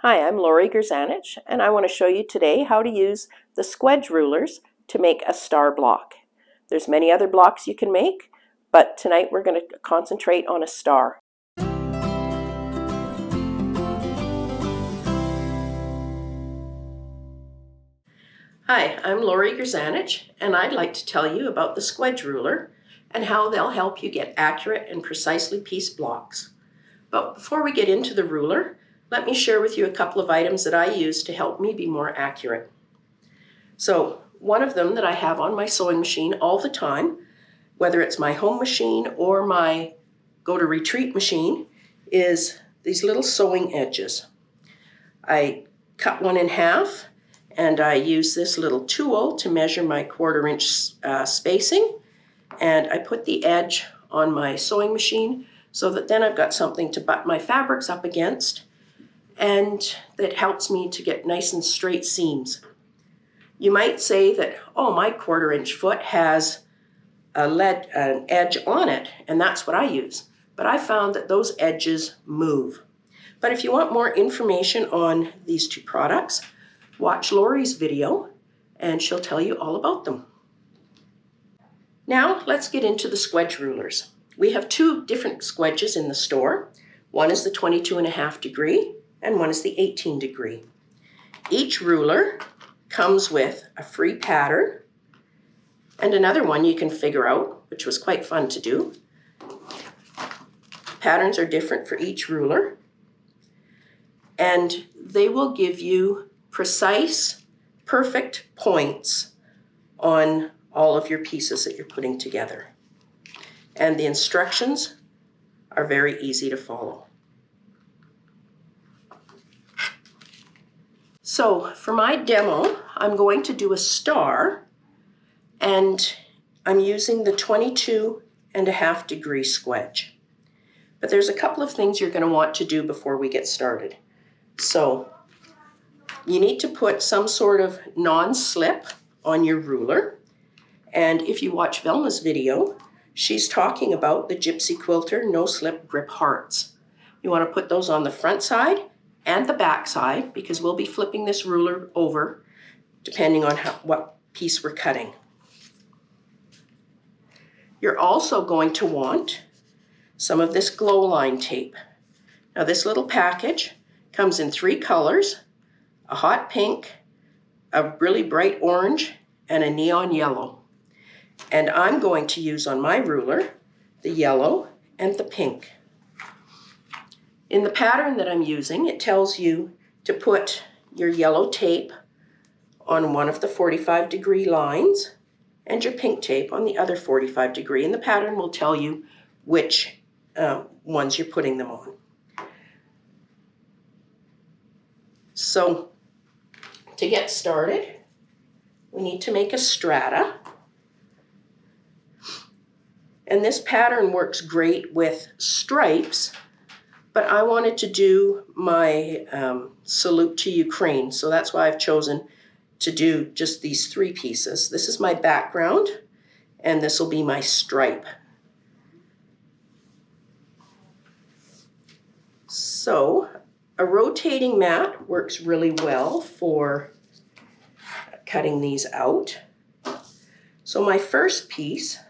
Hi, I'm Laurrie and I want to show you today how to use the Squedge Rulers to make a star block. There's many other blocks you can make, but tonight we're going to concentrate on a star. Hi, I'm Laurrie and I'd like to tell you about the Squedge Ruler and how they'll help you get accurate and precisely pieced blocks. But before we get into the ruler, let me share with you a couple of items that I use to help me be more accurate. So one of them that I have on my sewing machine all the time, whether it's my home machine or my go-to-retreat machine, is these little sewing edges. I cut one in half and I use this little tool to measure my 1/4 inch spacing, and I put the edge on my sewing machine so that then I've got something to butt my fabrics up against, and that helps me to get nice and straight seams. You might say that, oh, my 1/4 inch foot has an edge on it, and that's what I use. But I found that those edges move. But if you want more information on these two products, watch Laurie's video, and she'll tell you all about them. Now let's get into the Squedge Rulers. We have two different squedges in the store. One is the 22.5 degree, and one is the 18 degree. Each ruler comes with a free pattern and another one you can figure out, which was quite fun to do. Patterns are different for each ruler, and they will give you precise, perfect points on all of your pieces that you're putting together. And the instructions are very easy to follow. So for my demo, I'm going to do a star, and I'm using the 22.5 degree squedge. But there's a couple of things you're going to want to do before we get started. So you need to put some sort of non-slip on your ruler. And if you watch Velma's video, she's talking about the Gypsy Quilter no-slip grip hearts. You want to put those on the front side and the back side, because we'll be flipping this ruler over depending on what piece we're cutting. You're also going to want some of this glow line tape. Now this little package comes in 3 colors, a hot pink, a really bright orange, and a neon yellow. And I'm going to use on my ruler the yellow and the pink. In the pattern that I'm using, it tells you to put your yellow tape on one of the 45 degree lines and your pink tape on the other 45 degree, and the pattern will tell you which ones you're putting them on. So to get started, we need to make a strata. And this pattern works great with stripes, but I wanted to do my Salute to Ukraine, so that's why I've chosen to do just these 3 pieces. This is my background, and this will be my stripe. So a rotating mat works really well for cutting these out. So my first piece,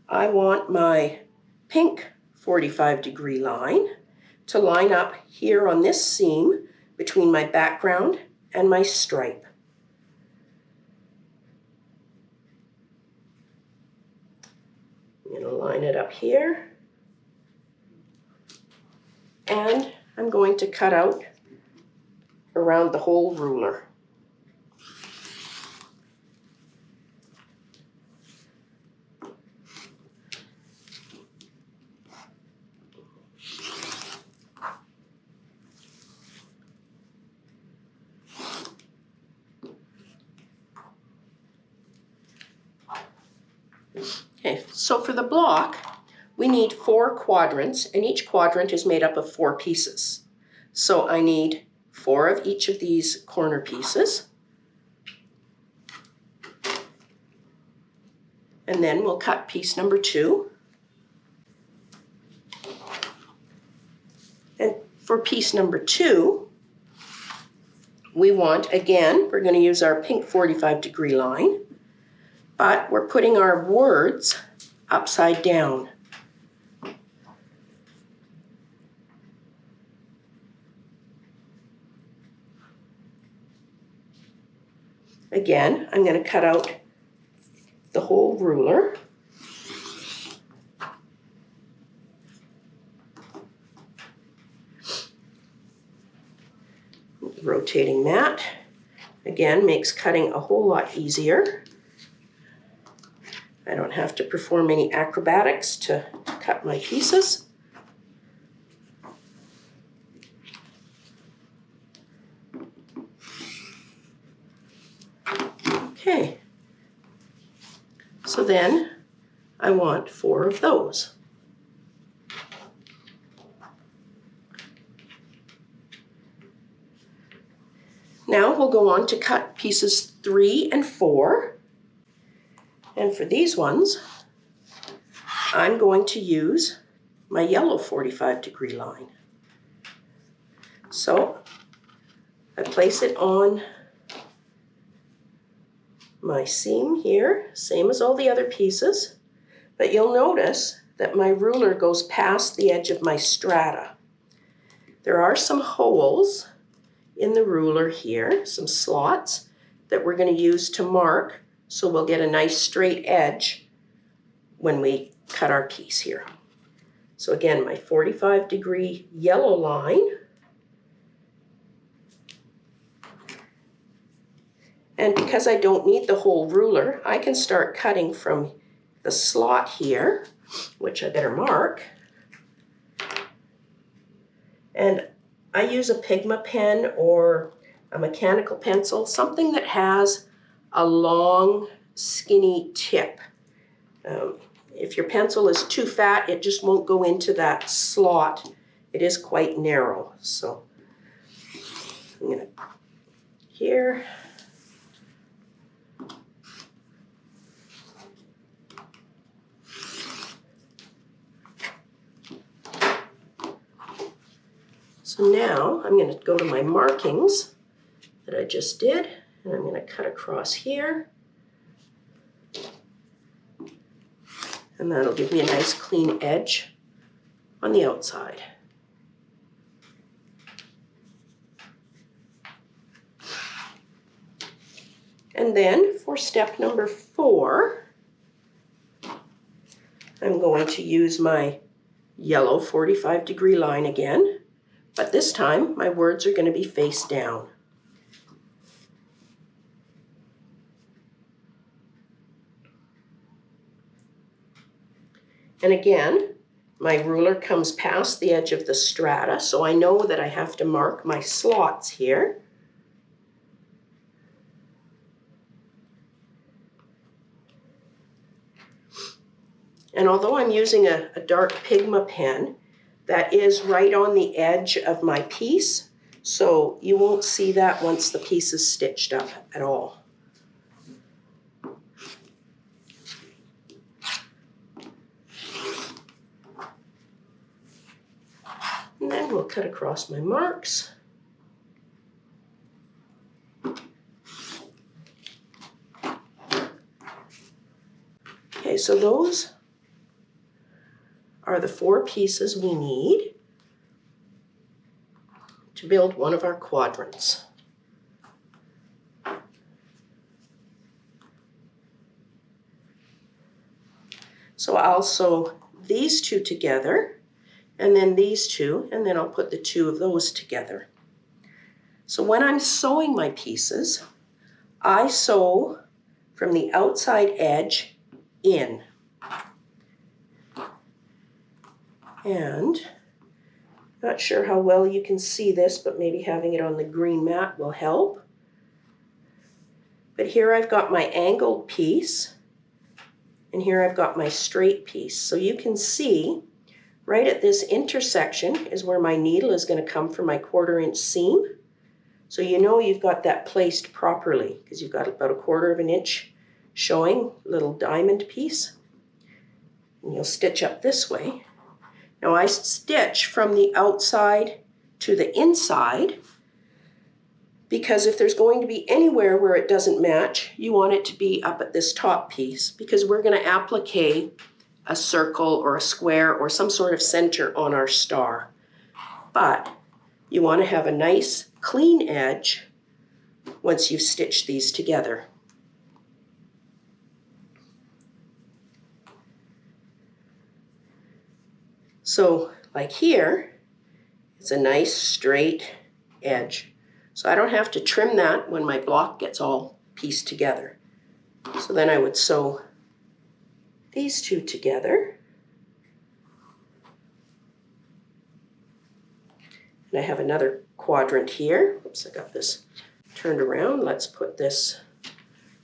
I want my pink 45 degree line to line up here on this seam between my background and my stripe. I'm going to line it up here, and I'm going to cut out around the whole ruler. Okay, so for the block, we need 4 quadrants, and each quadrant is made up of 4 pieces. So I need 4 of each of these corner pieces. And then we'll cut piece number 2. And for piece number 2, we want, again, we're going to use our pink 45-degree line, but we're putting our words upside down. Again, I'm going to cut out the whole ruler. Rotating that, again, makes cutting a whole lot easier. I don't have to perform any acrobatics to cut my pieces. Okay, so then I want 4 of those. Now we'll go on to cut pieces 3 and 4. And for these ones, I'm going to use my yellow 45-degree line. So I place it on my seam here, same as all the other pieces, but you'll notice that my ruler goes past the edge of my strata. There are some holes in the ruler here, some slots that we're going to use to mark, so we'll get a nice straight edge when we cut our piece here. So again, my 45-degree yellow line, and because I don't need the whole ruler, I can start cutting from the slot here, which I better mark. And I use a Pigma pen or a mechanical pencil, something that has a long, skinny tip. If your pencil is too fat, it just won't go into that slot. It is quite narrow. So I'm going to here. So now I'm going to go to my markings that I just did, and I'm going to cut across here. And that'll give me a nice clean edge on the outside. And then for step number 4, I'm going to use my yellow 45-degree line again, but this time my words are going to be face down. And again, my ruler comes past the edge of the strata, so I know that I have to mark my slots here. And although I'm using a dark Pigma pen, that is right on the edge of my piece, so you won't see that once the piece is stitched up at all. And then we'll cut across my marks. Okay, so those are the 4 pieces we need to build one of our quadrants. So I'll sew these 2 together, and then these 2, and then I'll put the 2 of those together. So when I'm sewing my pieces, I sew from the outside edge in. And not sure how well you can see this, but maybe having it on the green mat will help. But here I've got my angled piece, and here I've got my straight piece. So you can see right at this intersection is where my needle is going to come from my 1/4-inch seam. So you know you've got that placed properly because you've got about 1/4 inch showing, little diamond piece. And you'll stitch up this way. Now I stitch from the outside to the inside because if there's going to be anywhere where it doesn't match, you want it to be up at this top piece, because we're going to applique a circle or a square or some sort of center on our star. But you want to have a nice clean edge once you've stitched these together. So like here, it's a nice straight edge. So I don't have to trim that when my block gets all pieced together. So then I would sew these two together. And I have another quadrant here. Oops, I got this turned around. Let's put this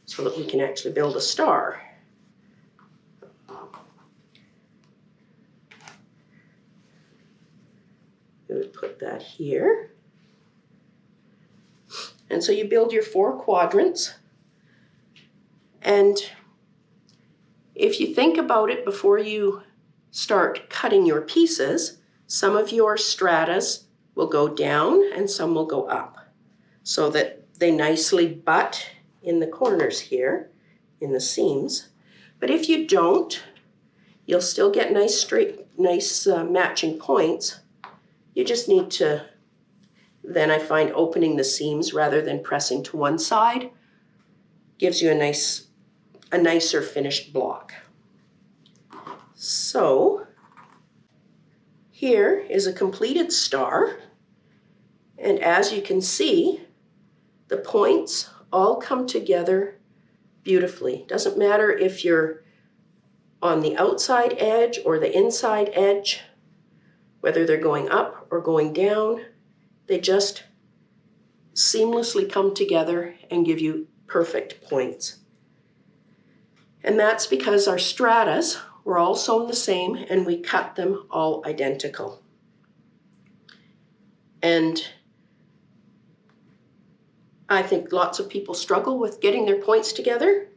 so that we can actually build a star. We would put that here. And so you build your 4 quadrants. And if you think about it before you start cutting your pieces, some of your stratas will go down and some will go up, so that they nicely butt in the corners here, in the seams. But if you don't, you'll still get nice straight, matching points. You just need to, then I find opening the seams rather than pressing to one side gives you a nicer finished block. So here is a completed star, and as you can see, the points all come together beautifully. Doesn't matter if you're on the outside edge or the inside edge, whether they're going up or going down, they just seamlessly come together and give you perfect points. And that's because our stratas were all sewn the same and we cut them all identical. And I think lots of people struggle with getting their points together,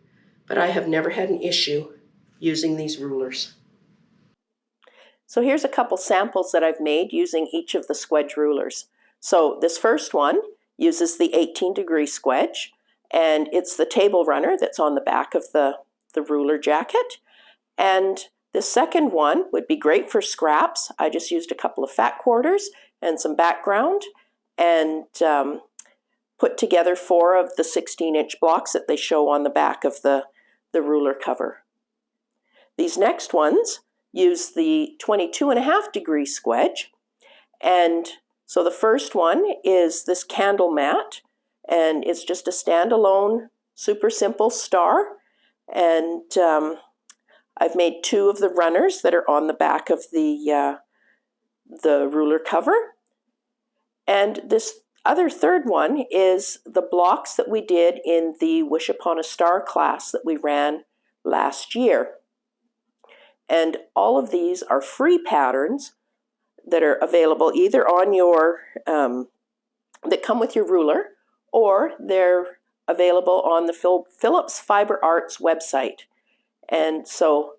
but I have never had an issue using these rulers. So here's a couple samples that I've made using each of the Squedge rulers. So this first one uses the 18-degree Squedge, and it's the table runner that's on the back of the ruler jacket. And the second one would be great for scraps. I just used a couple of fat quarters and some background and put together 4 of the 16-inch blocks that they show on the back of the ruler cover. These next ones use the 22.5-degree Squedge. And so the first one is this candle mat, and it's just a standalone, super simple star. And I've made 2 of the runners that are on the back of the ruler cover. And this other third one is the blocks that we did in the Wish Upon a Star class that we ran last year. And all of these are free patterns that are available either on your, that come with your ruler, or they're available on the Phillips Fiber Arts website. And so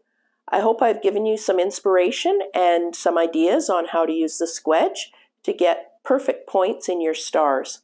I hope I've given you some inspiration and some ideas on how to use the Squedge to get perfect points in your stars.